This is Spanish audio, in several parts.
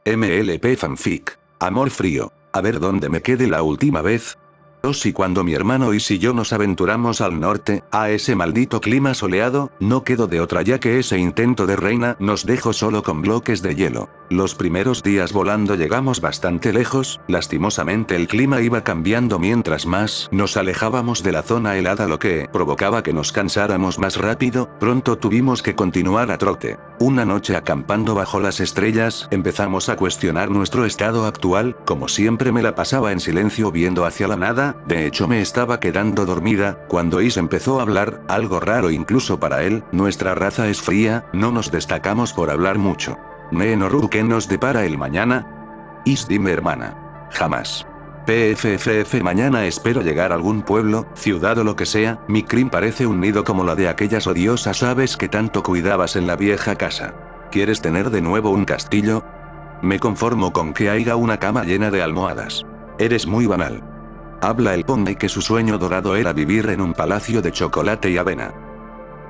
MLP Fanfic. Amor frío. A ver dónde me quedé la última vez. Si cuando mi hermano Is y yo nos aventuramos al norte, a ese maldito clima soleado, no quedó de otra ya que ese intento de reina nos dejó solo con bloques de hielo. Los primeros días volando llegamos bastante lejos, lastimosamente el clima iba cambiando mientras más nos alejábamos de la zona helada, lo que provocaba que nos cansáramos más rápido. Pronto tuvimos que continuar a trote. Una noche acampando bajo las estrellas, empezamos a cuestionar nuestro estado actual. Como siempre me la pasaba en silencio viendo hacia la nada. De hecho me estaba quedando dormida, cuando Is empezó a hablar, algo raro incluso para él. Nuestra raza es fría, no nos destacamos por hablar mucho. Nenoru, ¿qué nos depara el mañana? Is, dime hermana. Jamás. PFFF, mañana espero llegar a algún pueblo, ciudad o lo que sea. Mi crin parece un nido como la de aquellas odiosas aves que tanto cuidabas en la vieja casa. ¿Quieres tener de nuevo un castillo? Me conformo con que haya una cama llena de almohadas. Eres muy banal. Habla el pony que su sueño dorado era vivir en un palacio de chocolate y avena.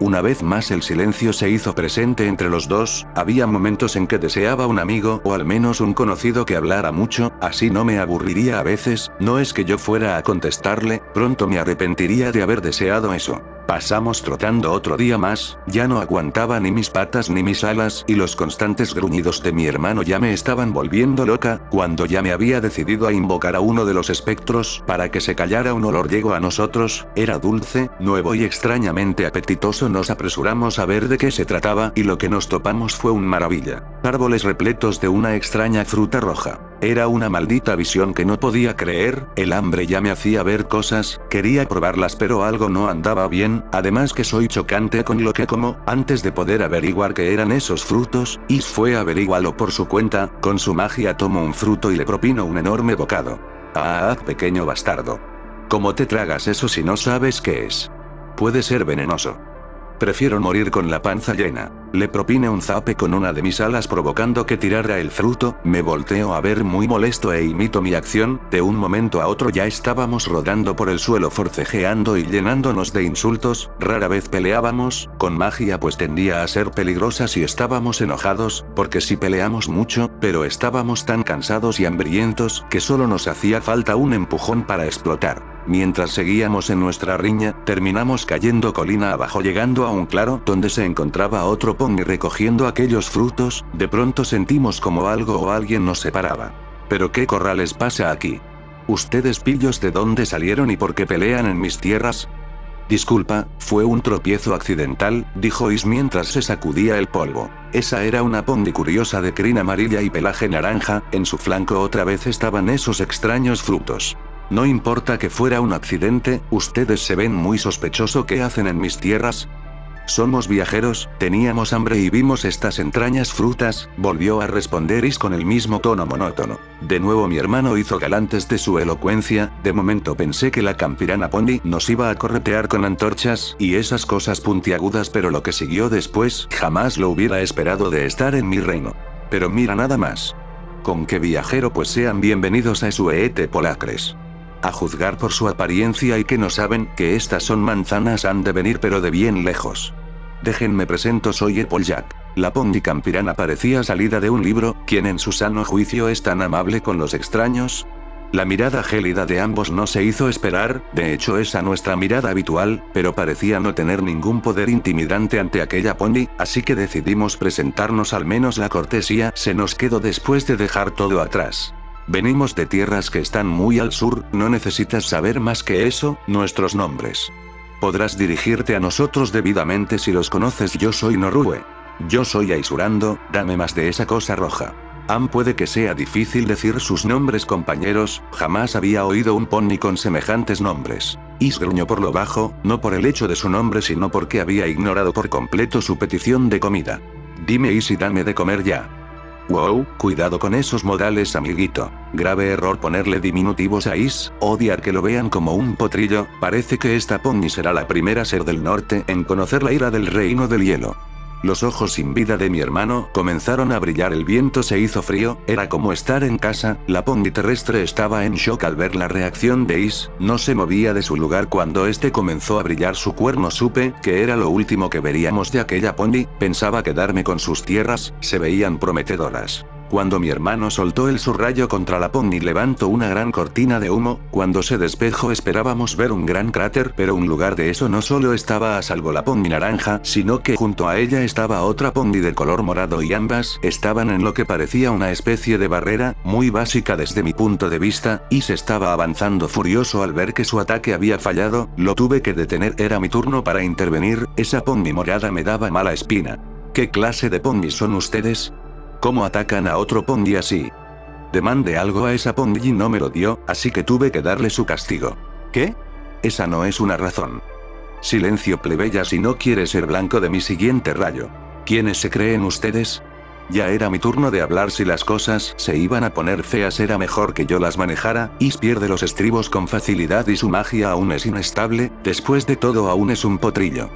Una vez más el silencio se hizo presente entre los dos. Había momentos en que deseaba un amigo o al menos un conocido que hablara mucho, así no me aburriría a veces. No es que yo fuera a contestarle, pronto me arrepentiría de haber deseado eso. Pasamos trotando otro día más, ya no aguantaba ni mis patas ni mis alas y los constantes gruñidos de mi hermano ya me estaban volviendo loca. Cuando ya me había decidido a invocar a uno de los espectros para que se callara, un olor llegó a nosotros, era dulce, nuevo y extrañamente apetitoso. Nos apresuramos a ver de qué se trataba y lo que nos topamos fue un maravilla. Árboles repletos de una extraña fruta roja. Era una maldita visión que no podía creer. El hambre ya me hacía ver cosas, quería probarlas pero algo no andaba bien. Además que soy chocante con lo que como. Antes de poder averiguar qué eran esos frutos, Is fue a averiguarlo por su cuenta. Con su magia tomó un fruto y le propinó un enorme bocado. Ah, pequeño bastardo. ¿Cómo te tragas eso si no sabes qué es? Puede ser venenoso. Prefiero morir con la panza llena. Le propine un zape con una de mis alas provocando que tirara el fruto. Me volteo a ver muy molesto e imito mi acción. De un momento a otro ya estábamos rodando por el suelo forcejeando y llenándonos de insultos. Rara vez peleábamos con magia, pues tendía a ser peligrosa si estábamos enojados, porque sí peleamos mucho, pero estábamos tan cansados y hambrientos que solo nos hacía falta un empujón para explotar. Mientras seguíamos en nuestra riña, terminamos cayendo colina abajo, llegando a un claro donde se encontraba otro pony recogiendo aquellos frutos. De pronto sentimos como algo o alguien nos separaba. ¿Pero qué corrales pasa aquí? ¿Ustedes pillos de dónde salieron y por qué pelean en mis tierras? Disculpa, fue un tropiezo accidental, dijo Is mientras se sacudía el polvo. Esa era una pony curiosa de crin amarilla y pelaje naranja. En su flanco otra vez estaban esos extraños frutos. No importa que fuera un accidente, ustedes se ven muy sospechoso. ¿Qué hacen en mis tierras? Somos viajeros, teníamos hambre y vimos estas extrañas frutas, volvió a responder Is con el mismo tono monótono. De nuevo mi hermano hizo galantes de su elocuencia. De momento pensé que la campirana pony nos iba a corretear con antorchas y esas cosas puntiagudas, pero lo que siguió después, jamás lo hubiera esperado de estar en mi reino. Pero mira nada más. ¿Con qué viajero? Pues sean bienvenidos a Sueete Polacres. A juzgar por su apariencia y que no saben que estas son manzanas, han de venir pero de bien lejos. Déjenme presento, soy Applejack. La pony campirana parecía salida de un libro. ¿Quién en su sano juicio es tan amable con los extraños? La mirada gélida de ambos no se hizo esperar, de hecho esa nuestra mirada habitual, pero parecía no tener ningún poder intimidante ante aquella pony, así que decidimos presentarnos. Al menos la cortesía se nos quedó después de dejar todo atrás. Venimos de tierras que están muy al sur, no necesitas saber más que eso. Nuestros nombres. Podrás dirigirte a nosotros debidamente si los conoces. Yo soy Norue. Yo soy Aisurando, dame más de esa cosa roja. Puede que sea difícil decir sus nombres, compañeros, jamás había oído un pony con semejantes nombres. Is gruñó por lo bajo, no por el hecho de su nombre sino porque había ignorado por completo su petición de comida. Dime Is y dame de comer ya. Wow, cuidado con esos modales, amiguito. Grave error ponerle diminutivos a Is, odia que lo vean como un potrillo. Parece que esta pony será la primera ser del norte en conocer la ira del reino del hielo. Los ojos sin vida de mi hermano comenzaron a brillar, el viento se hizo frío, era como estar en casa. La pony terrestre estaba en shock al ver la reacción de Is, no se movía de su lugar. Cuando este comenzó a brillar su cuerno supe que era lo último que veríamos de aquella pony. Pensaba quedarme con sus tierras, se veían prometedoras. Cuando mi hermano soltó su rayo contra la pony levantó una gran cortina de humo. Cuando se despejó esperábamos ver un gran cráter, pero en lugar de eso no solo estaba a salvo la pony naranja, sino que junto a ella estaba otra pony de color morado y ambas estaban en lo que parecía una especie de barrera, muy básica desde mi punto de vista, y se estaba avanzando furioso al ver que su ataque había fallado. Lo tuve que detener, era mi turno para intervenir. Esa pony morada me daba mala espina. ¿Qué clase de ponies son ustedes? ¿Cómo atacan a otro pony así? Demandé algo a esa pony y no me lo dio, así que tuve que darle su castigo. ¿Qué? Esa no es una razón. Silencio, plebeya, si no quiere ser blanco de mi siguiente rayo. ¿Quiénes se creen ustedes? Ya era mi turno de hablar. Si las cosas se iban a poner feas era mejor que yo las manejara. Is pierde los estribos con facilidad y su magia aún es inestable, después de todo aún es un potrillo.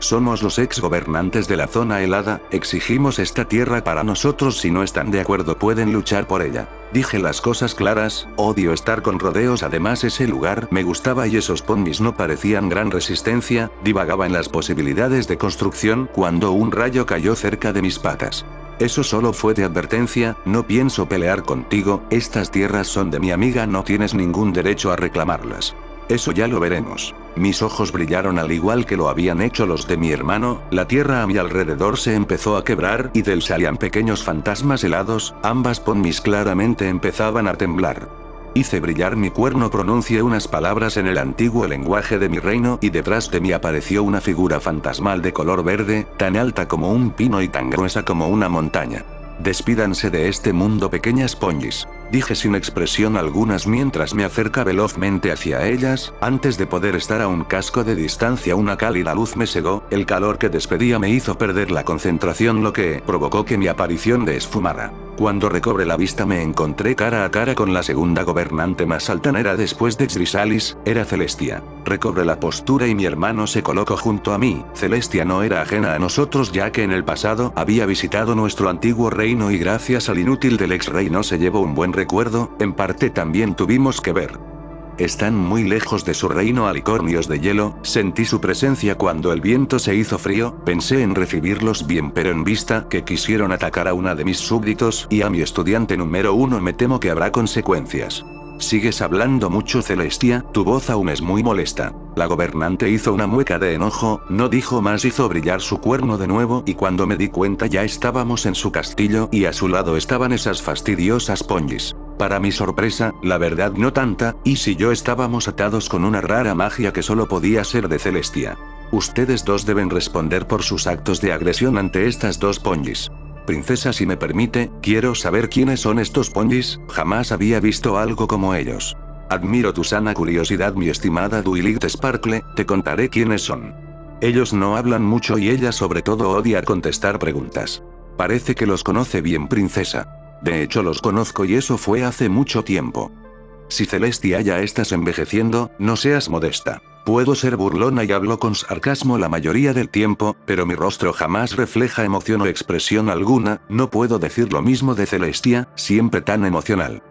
Somos los ex gobernantes de la zona helada, exigimos esta tierra para nosotros. Si no están de acuerdo pueden luchar por ella. Dije las cosas claras, odio estar con rodeos, además ese lugar me gustaba y esos ponies no parecían gran resistencia. Divagaba en las posibilidades de construcción cuando un rayo cayó cerca de mis patas. Eso solo fue de advertencia, no pienso pelear contigo, estas tierras son de mi amiga, no tienes ningún derecho a reclamarlas. Eso ya lo veremos. Mis ojos brillaron al igual que lo habían hecho los de mi hermano. La tierra a mi alrededor se empezó a quebrar y del salían pequeños fantasmas helados. Ambas ponies claramente empezaban a temblar. Hice brillar mi cuerno, pronuncié unas palabras en el antiguo lenguaje de mi reino y detrás de mí apareció una figura fantasmal de color verde, tan alta como un pino y tan gruesa como una montaña. Despídanse de este mundo, pequeñas ponies, dije sin expresión algunas mientras me acerca velozmente hacia ellas. Antes de poder estar a un casco de distancia una cálida luz me cegó, el calor que despedía me hizo perder la concentración, lo que provocó que mi aparición desfumara. Cuando recobré la vista me encontré cara a cara con la segunda gobernante más altanera después de Chrysalis, era Celestia. Recobré la postura y mi hermano se colocó junto a mí. Celestia no era ajena a nosotros ya que en el pasado había visitado nuestro antiguo reino y gracias al inútil del ex rey no se llevó un buen recuerdo, en parte también tuvimos que ver. Están muy lejos de su reino, alicornios de hielo. Sentí su presencia cuando el viento se hizo frío, pensé en recibirlos bien, pero en vista que quisieron atacar a una de mis súbditos y a mi estudiante número 1 me temo que habrá consecuencias. Sigues hablando mucho, Celestia, tu voz aún es muy molesta. La gobernante hizo una mueca de enojo, no dijo más, hizo brillar su cuerno de nuevo y cuando me di cuenta ya estábamos en su castillo y a su lado estaban esas fastidiosas ponies. Para mi sorpresa, la verdad no tanta, Is y yo estábamos atados con una rara magia que solo podía ser de Celestia. Ustedes dos deben responder por sus actos de agresión ante estas dos ponies. Princesa, si me permite, quiero saber quiénes son estos ponies, jamás había visto algo como ellos. Admiro tu sana curiosidad, mi estimada Duilit Sparkle, te contaré quiénes son. Ellos no hablan mucho y ella sobre todo odia contestar preguntas. Parece que los conoce bien, princesa. De hecho los conozco y eso fue hace mucho tiempo. Si Celestia ya estás envejeciendo, no seas modesta. Puedo ser burlona y hablo con sarcasmo la mayoría del tiempo, pero mi rostro jamás refleja emoción o expresión alguna. No puedo decir lo mismo de Celestia, siempre tan emocional.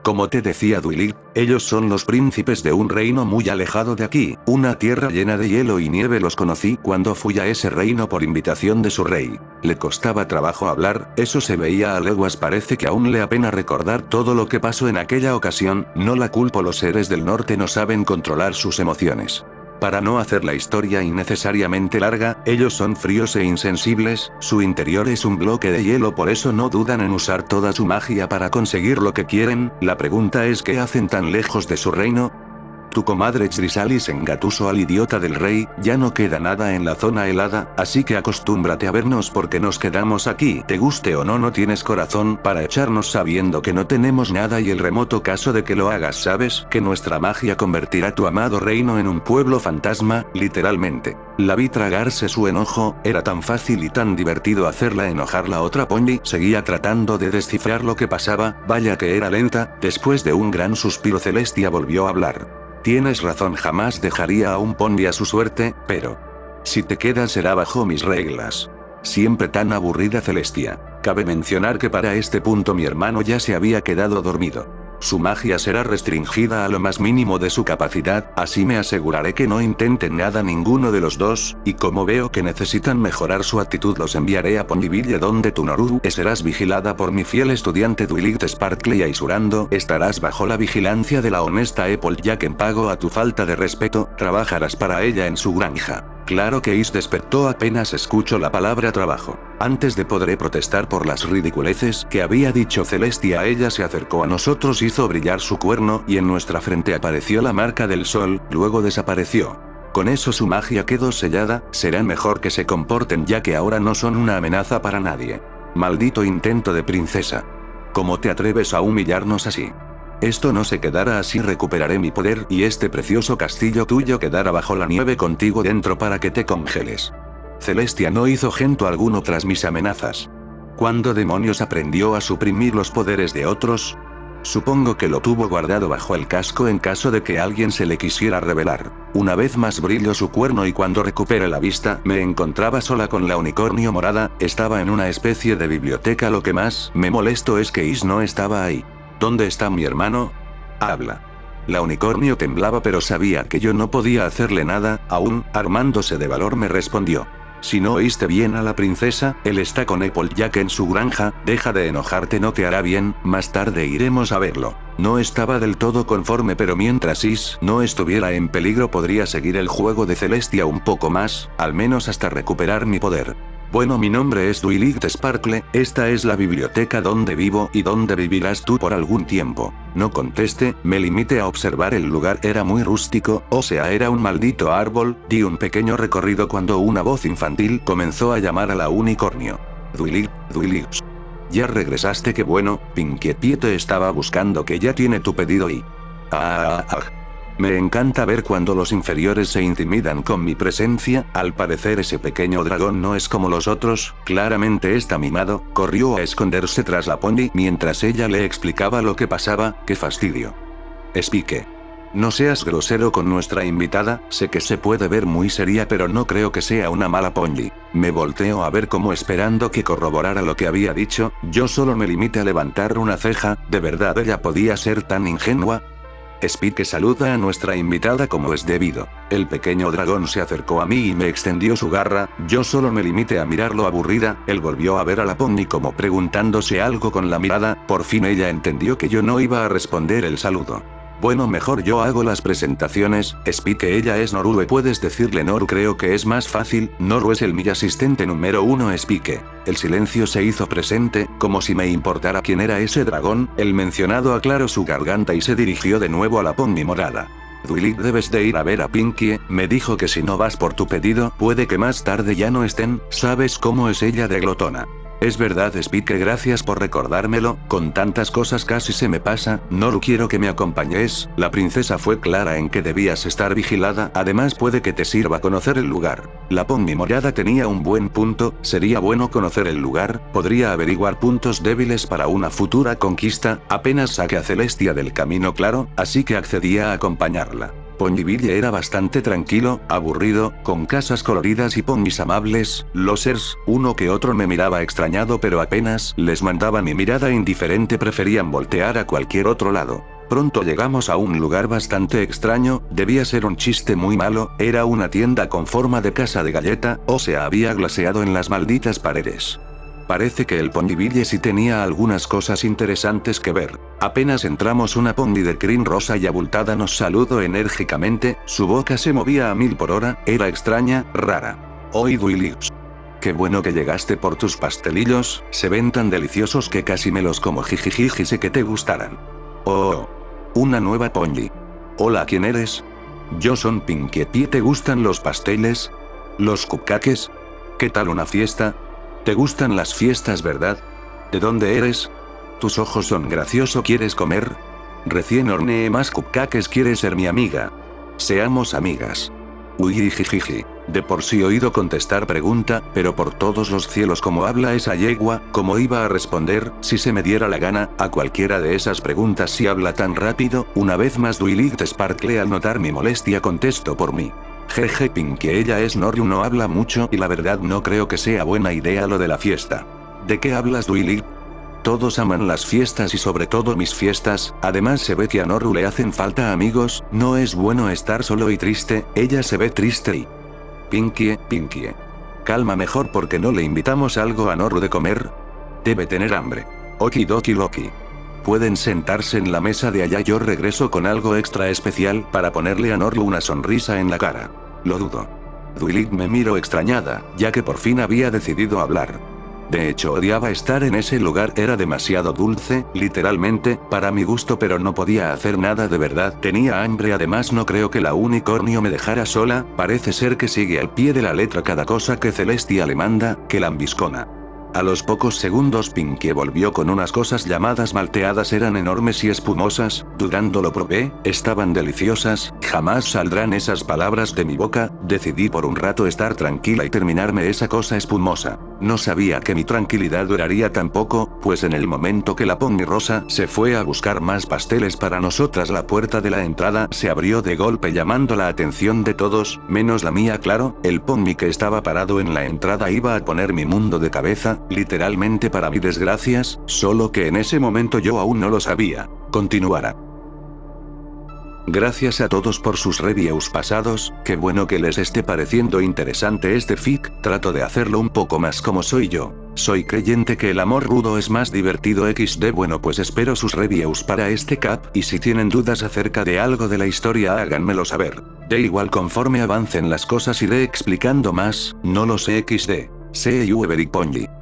Como te decía Duilit, ellos son los príncipes de un reino muy alejado de aquí, una tierra llena de hielo y nieve. Los conocí cuando fui a ese reino por invitación de su rey. Le costaba trabajo hablar, eso se veía a leguas, parece que aún le apena recordar todo lo que pasó en aquella ocasión. No la culpo, los seres del norte no saben controlar sus emociones. Para no hacer la historia innecesariamente larga, ellos son fríos e insensibles, su interior es un bloque de hielo, por eso no dudan en usar toda su magia para conseguir lo que quieren. La pregunta es, ¿qué hacen tan lejos de su reino? Tu comadre Chrysalis engatusó al idiota del rey, ya no queda nada en la zona helada, así que acostúmbrate a vernos porque nos quedamos aquí. Te guste o no, no tienes corazón para echarnos sabiendo que no tenemos nada y el remoto caso de que lo hagas, sabes que nuestra magia convertirá tu amado reino en un pueblo fantasma, literalmente. La vi tragarse su enojo, era tan fácil y tan divertido hacerla enojar. La otra pony seguía tratando de descifrar lo que pasaba, vaya que era lenta. Después de un gran suspiro Celestia volvió a hablar. Tienes razón, jamás dejaría a un pony a su suerte, pero si te quedas será bajo mis reglas. Siempre tan aburrida Celestia. Cabe mencionar que para este punto mi hermano ya se había quedado dormido. Su magia será restringida a lo más mínimo de su capacidad, así me aseguraré que no intenten nada ninguno de los dos, y como veo que necesitan mejorar su actitud los enviaré a Ponyville donde tu Noru serás vigilada por mi fiel estudiante Twilight Sparkle y Aisurando estarás bajo la vigilancia de la honesta Applejack en pago a tu falta de respeto, trabajarás para ella en su granja. Claro que Is despertó apenas escuchó la palabra trabajo. Antes de poder protestar por las ridiculeces que había dicho Celestia, ella se acercó a nosotros, hizo brillar su cuerno y en nuestra frente apareció la marca del sol, luego desapareció. Con eso su magia quedó sellada, será mejor que se comporten ya que ahora no son una amenaza para nadie. Maldito intento de princesa. ¿Cómo te atreves a humillarnos así? Esto no se quedará así, recuperaré mi poder y este precioso castillo tuyo quedará bajo la nieve contigo dentro para que te congeles. Celestia no hizo gesto alguno tras mis amenazas. ¿Cuándo demonios aprendió a suprimir los poderes de otros? Supongo que lo tuvo guardado bajo el casco en caso de que alguien se le quisiera revelar. Una vez más brilló su cuerno y cuando recuperé la vista me encontraba sola con la unicornio morada, estaba en una especie de biblioteca. Lo que más me molestó es que Is no estaba ahí. ¿Dónde está mi hermano? Habla. La unicornio temblaba pero sabía que yo no podía hacerle nada, aún, armándose de valor me respondió. Si no oíste bien a la princesa, él está con Applejack en su granja, deja de enojarte, no te hará bien, más tarde iremos a verlo. No estaba del todo conforme pero mientras Is no estuviera en peligro podría seguir el juego de Celestia un poco más, al menos hasta recuperar mi poder. Bueno, mi nombre es Twilight Sparkle, esta es la biblioteca donde vivo y donde vivirás tú por algún tiempo. No conteste, me limité a observar el lugar, era muy rústico, o sea era un maldito árbol, di un pequeño recorrido cuando una voz infantil comenzó a llamar a la unicornio. Twilight. Ya regresaste, qué bueno, Pinkie Pie te estaba buscando, que ya tiene tu pedido y... Me encanta ver cuando los inferiores se intimidan con mi presencia, al parecer ese pequeño dragón no es como los otros, claramente está mimado, corrió a esconderse tras la Pony mientras ella le explicaba lo que pasaba, qué fastidio. Spike. No seas grosero con nuestra invitada, sé que se puede ver muy seria pero no creo que sea una mala Pony. Me volteo a ver como esperando que corroborara lo que había dicho, yo solo me limité a levantar una ceja, ¿de verdad ella podía ser tan ingenua? Spike saluda a nuestra invitada como es debido. El pequeño dragón se acercó a mí y me extendió su garra, yo solo me limité a mirarlo aburrida, él volvió a ver a la Pony como preguntándose algo con la mirada, por fin ella entendió que yo no iba a responder el saludo. Bueno, mejor yo hago las presentaciones, Spike, ella es Noru, puedes decirle Noru, creo que es más fácil, Noru es mi asistente número 1 Spike. El silencio se hizo presente, como si me importara quién era ese dragón, el mencionado aclaró su garganta y se dirigió de nuevo a la Pony morada. Twilight, debes de ir a ver a Pinkie, me dijo que si no vas por tu pedido, puede que más tarde ya no estén, sabes cómo es ella de glotona. Es verdad Spike, gracias por recordármelo, con tantas cosas casi se me pasa, Noru quiero que me acompañes, la princesa fue clara en que debías estar vigilada, además puede que te sirva conocer el lugar. La Pony morada tenía un buen punto, sería bueno conocer el lugar, podría averiguar puntos débiles para una futura conquista, apenas saqué a Celestia del camino claro, así que accedía a acompañarla. Ponyville era bastante tranquilo, aburrido, con casas coloridas y ponys amables, losers, uno que otro me miraba extrañado pero apenas les mandaba mi mirada indiferente preferían voltear a cualquier otro lado. Pronto llegamos a un lugar bastante extraño, debía ser un chiste muy malo, era una tienda con forma de casa de galleta, o sea había glaseado en las malditas paredes. Parece que el Ponyville sí tenía algunas cosas interesantes que ver. Apenas entramos una Pony de crin rosa y abultada nos saludó enérgicamente, su boca se movía a 1000 por hora, era extraña, rara. Oy Twilight. Qué bueno que llegaste por tus pastelillos, se ven tan deliciosos que casi me los como, jijijiji, sé que te gustarán. Oh. Una nueva Pony. Hola, ¿quién eres? Yo son Pinkie Pie, ¿te gustan los pasteles? ¿Los cupcakes? ¿Qué tal una fiesta? ¿Te gustan las fiestas, verdad? ¿De dónde eres? Tus ojos son graciosos, ¿quieres comer? Recién horneé más cupcakes, ¿quieres ser mi amiga? Seamos amigas. Uy, jijiji. De por sí oído contestar pregunta, pero por todos los cielos cómo habla esa yegua, ¿cómo iba a responder, si se me diera la gana, a cualquiera de esas preguntas si habla tan rápido? Una vez más Twilight Sparkle al notar mi molestia contestó por mí. Jeje Pinkie, ella es Noru, no habla mucho y la verdad no creo que sea buena idea lo de la fiesta. ¿De qué hablas Twilight? Todos aman las fiestas y sobre todo mis fiestas, además se ve que a Noru le hacen falta amigos, no es bueno estar solo y triste, ella se ve triste y... Pinkie. Calma mejor porque no le invitamos algo a Noru de comer. Debe tener hambre. Okidoki Loki. Pueden sentarse en la mesa de allá, yo regreso con algo extra especial para ponerle a Noru una sonrisa en la cara. Lo dudo. Dwilit me miró extrañada, ya que por fin había decidido hablar. De hecho odiaba estar en ese lugar, era demasiado dulce, literalmente, para mi gusto, pero no podía hacer nada de verdad, tenía hambre, además no creo que la unicornio me dejara sola, parece ser que sigue al pie de la letra cada cosa que Celestia le manda, que lambiscona. A los pocos segundos Pinkie volvió con unas cosas llamadas malteadas, eran enormes y espumosas, dudando lo probé, estaban deliciosas, jamás saldrán esas palabras de mi boca, decidí por un rato estar tranquila y terminarme esa cosa espumosa. No sabía que mi tranquilidad duraría tan poco, pues en el momento que la pony rosa se fue a buscar más pasteles para nosotras, la puerta de la entrada se abrió de golpe llamando la atención de todos, menos la mía, claro, el pony que estaba parado en la entrada iba a poner mi mundo de cabeza, literalmente para mi desgracias, solo que en ese momento yo aún no lo sabía. Continuará. Gracias a todos por sus reviews pasados, qué bueno que les esté pareciendo interesante este fic, trato de hacerlo un poco más como soy yo. Soy creyente que el amor rudo es más divertido XD, bueno pues espero sus reviews para este cap, y si tienen dudas acerca de algo de la historia háganmelo saber. De igual conforme avancen las cosas iré explicando más, no lo sé XD. See you every pony.